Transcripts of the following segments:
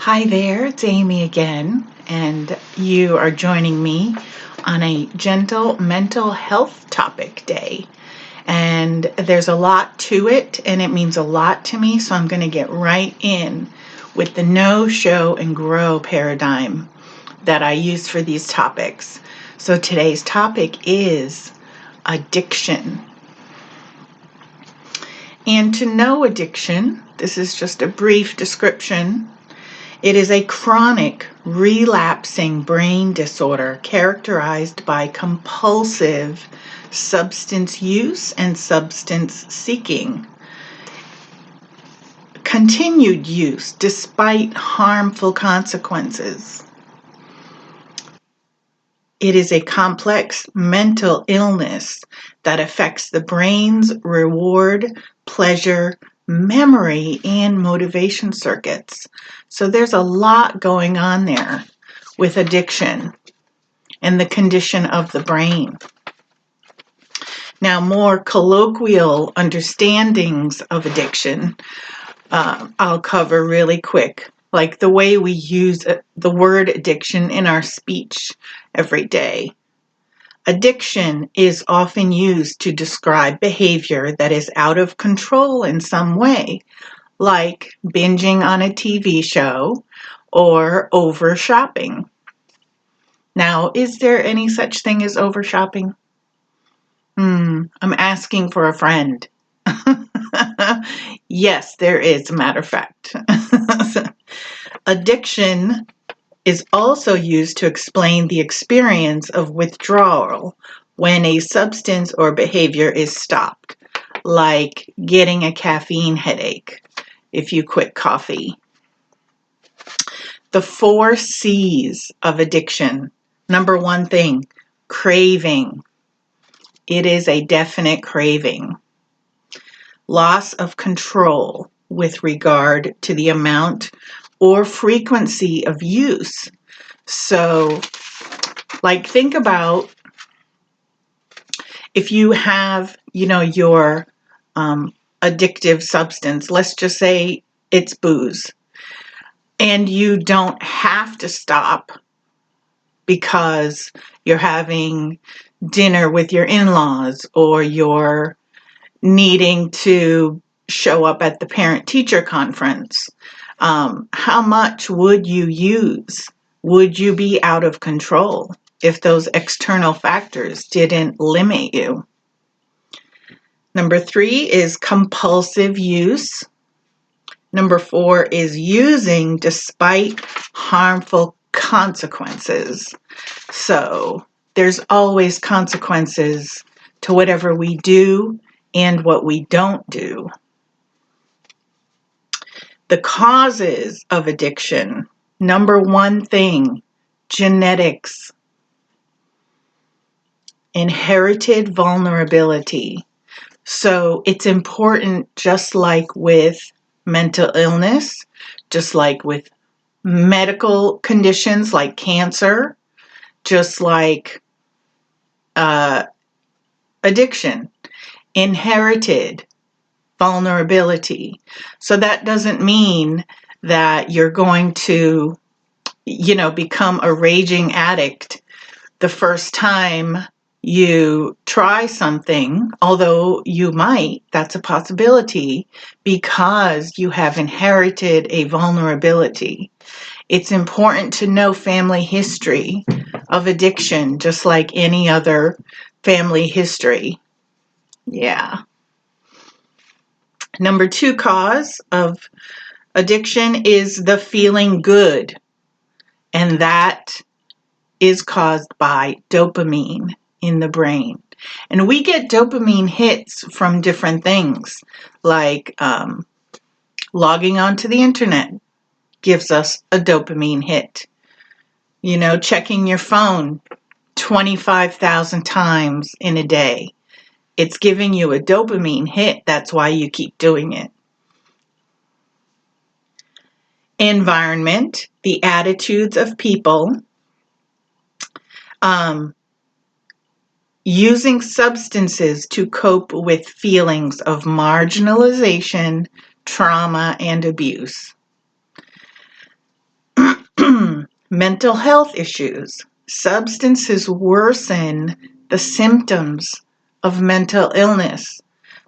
Hi there, it's Amy again, and you are joining me on a gentle mental health topic day. And there's a lot to it, and it means a lot to me, so I'm going to get right in with the know, show, and grow paradigm that I use for these topics. So today's topic is addiction. And to know addiction, this is just a brief description. It is a chronic, relapsing brain disorder characterized by compulsive substance use and substance seeking. Continued use despite harmful consequences. It is a complex mental illness that affects the brain's reward, pleasure, memory, and motivation circuits. So there's a lot going on there with addiction and the condition of the brain. Now, more colloquial understandings of addiction, I'll cover really quick, like the way we use the word addiction in our speech every day. Addiction is often used to describe behavior that is out of control in some way, like binging on a TV show or over shopping. Now, is there any such thing as over shopping? I'm asking for a friend. Yes, there is, a matter of fact. Addiction is also used to explain the experience of withdrawal when a substance or behavior is stopped, like getting a caffeine headache if you quit coffee. The 4 C's of addiction. Number 1 thing, craving. It is a definite craving. Loss of control with regard to the amount or frequency of use. So, like, think about if you have, your addictive substance, let's just say it's booze, and you don't have to stop because you're having dinner with your in-laws or you're needing to show up at the parent-teacher conference. How much would you use? Would you be out of control if those external factors didn't limit you? Number 3 is compulsive use. Number 4 is using despite harmful consequences. So there's always consequences to whatever we do and what we don't do. The causes of addiction. Number 1 thing, genetics. Inherited vulnerability. So it's important, just like with mental illness, just like with medical conditions like cancer, just like addiction, inherited vulnerability. So that doesn't mean that you're going to, become a raging addict the first time you try something, although you might, that's a possibility, because you have inherited a vulnerability. It's important to know family history of addiction, just like any other family history. Yeah. Number 2 cause of addiction is the feeling good, and that is caused by dopamine in the brain. And we get dopamine hits from different things, like logging onto the internet gives us a dopamine hit. Checking your phone 25,000 times in a day. It's giving you a dopamine hit. That's why you keep doing it. Environment, the attitudes of people. Using substances to cope with feelings of marginalization, trauma, and abuse. Mental health issues. Substances worsen the symptoms of mental illness.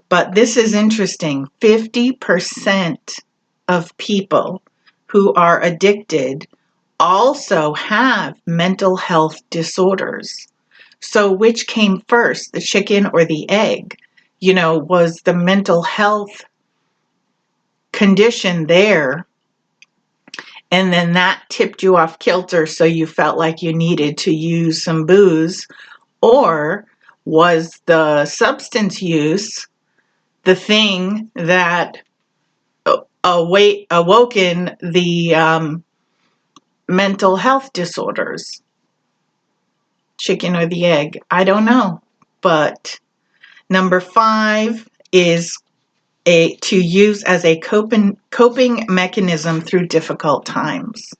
But this is interesting. 50% of people who are addicted also have mental health disorders. So which came first, the chicken or the egg? Was the mental health condition there, and then that tipped you off kilter so you felt like you needed to use some booze? Or was the substance use the thing that awoken the mental health disorders? Chicken or the egg? I don't know. But number 5 is to use as a coping mechanism through difficult times.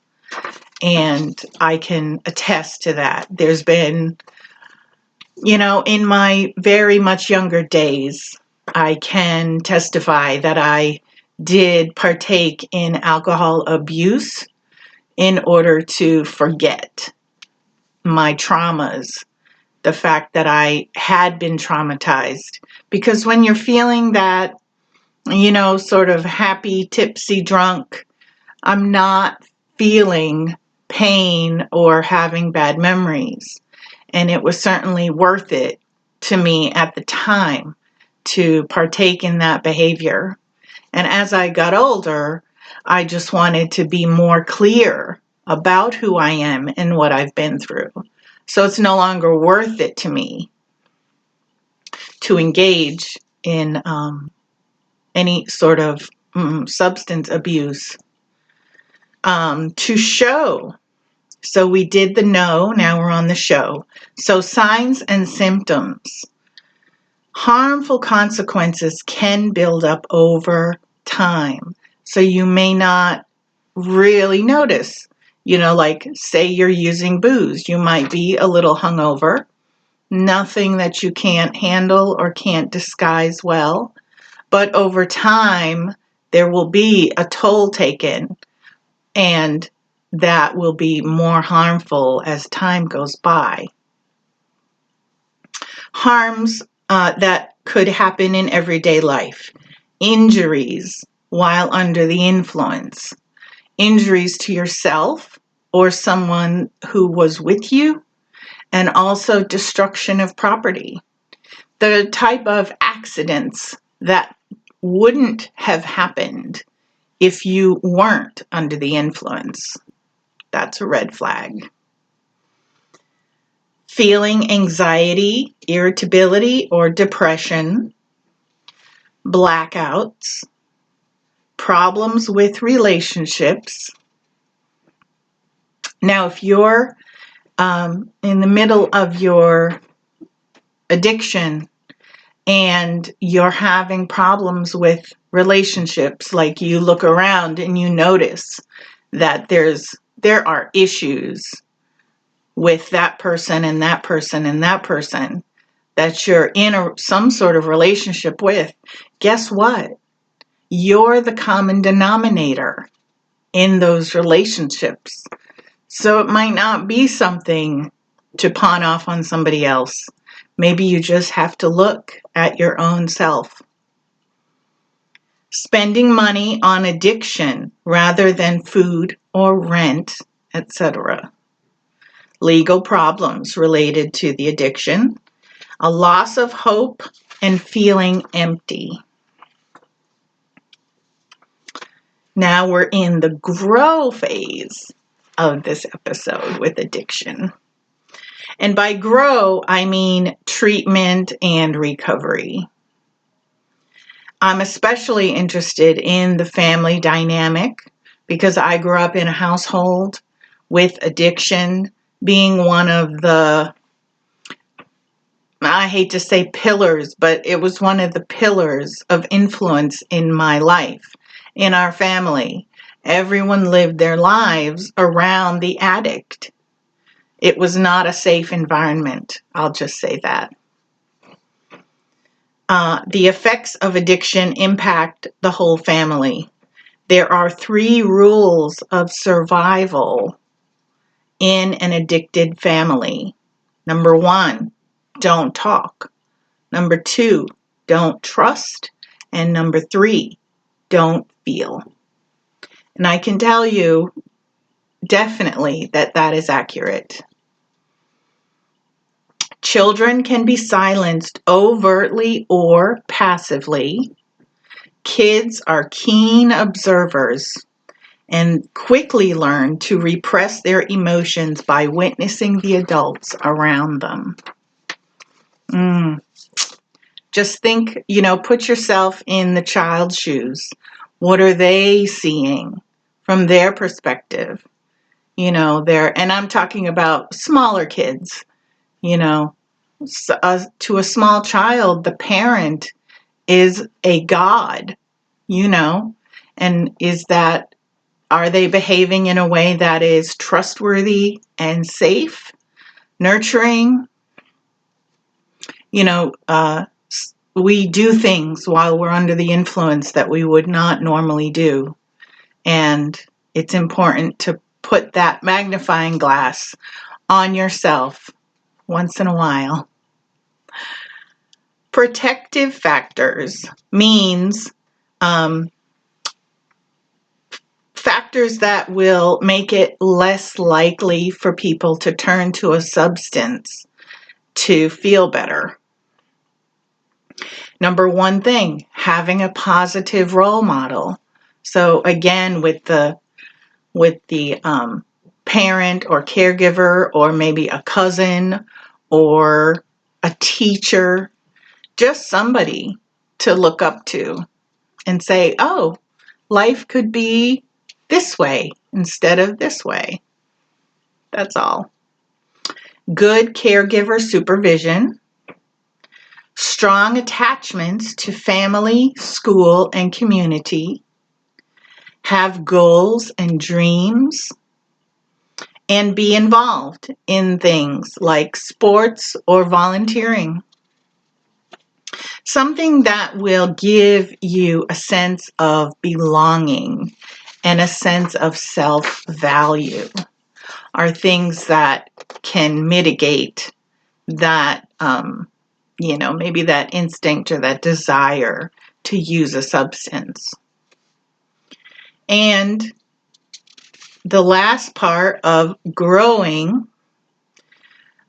And I can attest to that. There's been, in my very much younger days, I can testify that I did partake in alcohol abuse in order to forget my traumas, the fact that I had been traumatized. Because when you're feeling that, sort of happy, tipsy, drunk, I'm not feeling pain or having bad memories. And it was certainly worth it to me at the time to partake in that behavior. And as I got older, I just wanted to be more clear about who I am and what I've been through. So it's no longer worth it to me to engage in any sort of substance abuse. To show. So we did the know, now we're on the show. So signs and symptoms. Harmful consequences can build up over time. So you may not really notice, like say you're using booze, you might be a little hungover, nothing that you can't handle or can't disguise well. But over time, there will be a toll taken, and that will be more harmful as time goes by. Harms that could happen in everyday life. Injuries while under the influence. Injuries to yourself or someone who was with you, and also destruction of property. The type of accidents that wouldn't have happened if you weren't under the influence. That's a red flag. Feeling anxiety, irritability, or depression, blackouts, problems with relationships. Now, if you're in the middle of your addiction and you're having problems with relationships, like you look around and you notice that there are issues with that person and that person and that person that you're in some sort of relationship with, guess what? You're the common denominator in those relationships. So it might not be something to pawn off on somebody else. Maybe you just have to look at your own self. Spending money on addiction rather than food or rent, etc. Legal problems related to the addiction. A loss of hope and feeling empty. Now we're in the grow phase of this episode with addiction. And by grow, I mean treatment and recovery. I'm especially interested in the family dynamic because I grew up in a household with addiction being one of the, I hate to say pillars, but it was one of the pillars of influence in my life, in our family. Everyone lived their lives around the addict. It was not a safe environment, I'll just say that. The effects of addiction impact the whole family. There are 3 rules of survival in an addicted family? Number 1, don't talk. Number 2, don't trust. And number 3, don't feel. And I can tell you definitely that that is accurate. Children can be silenced overtly or passively. Kids are keen observers and quickly learn to repress their emotions by witnessing the adults around them. Just think, put yourself in the child's shoes. What are they seeing from their perspective? And I'm talking about smaller kids, to a small child, the parent is a god, and are they behaving in a way that is trustworthy and safe, nurturing? We do things while we're under the influence that we would not normally do. And it's important to put that magnifying glass on yourself once in a while. Protective factors means factors that will make it less likely for people to turn to a substance to feel better. Number 1 thing, having a positive role model. So again, with the parent or caregiver, or maybe a cousin or a teacher, just somebody to look up to and say, oh, life could be this way instead of this way. That's all. Good caregiver supervision. Strong attachments to family, school, and community. Have goals and dreams. And be involved in things like sports or volunteering. Something that will give you a sense of belonging and a sense of self-value are things that can mitigate that, maybe that instinct or that desire to use a substance. And the last part of growing,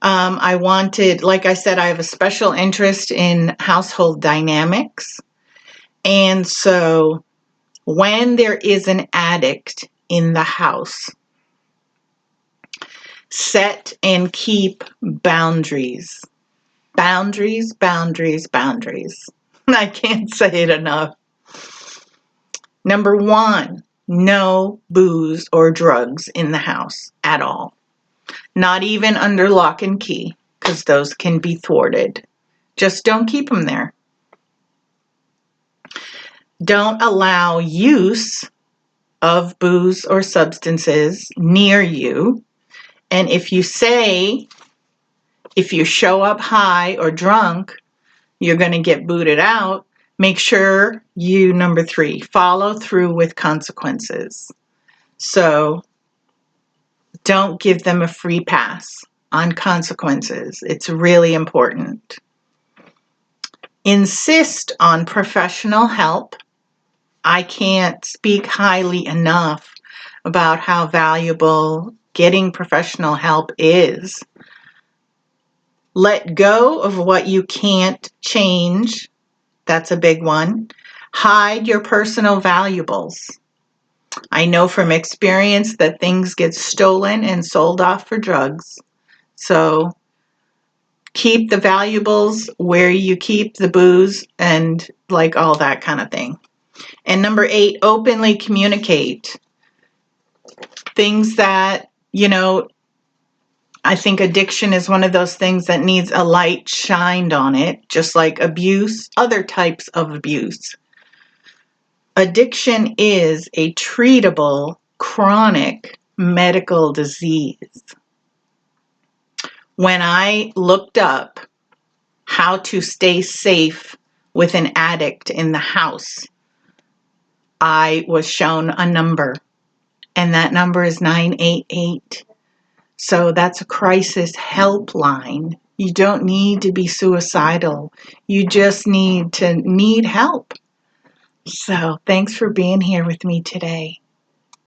I wanted, like I said, I have a special interest in household dynamics. And so when there is an addict in the house, set and keep boundaries. Boundaries, boundaries, boundaries. I can't say it enough. Number 1, no booze or drugs in the house at all. Not even under lock and key, because those can be thwarted. Just don't keep them there. Don't allow use of booze or substances near you. And if you show up high or drunk, you're going to get booted out, make sure you, number 3, follow through with consequences. So don't give them a free pass on consequences. It's really important. Insist on professional help. I can't speak highly enough about how valuable getting professional help is. Let go of what you can't change. That's a big one. Hide your personal valuables. I know from experience that things get stolen and sold off for drugs. So keep the valuables where you keep the booze and like all that kind of thing. And number 8, openly communicate. Things that, I think addiction is one of those things that needs a light shined on it, just like abuse, other types of abuse. Addiction is a treatable, chronic medical disease. When I looked up how to stay safe with an addict in the house, I was shown a number, and that number is 988. So that's a crisis helpline. You don't need to be suicidal. You just need to need help. So thanks for being here with me today.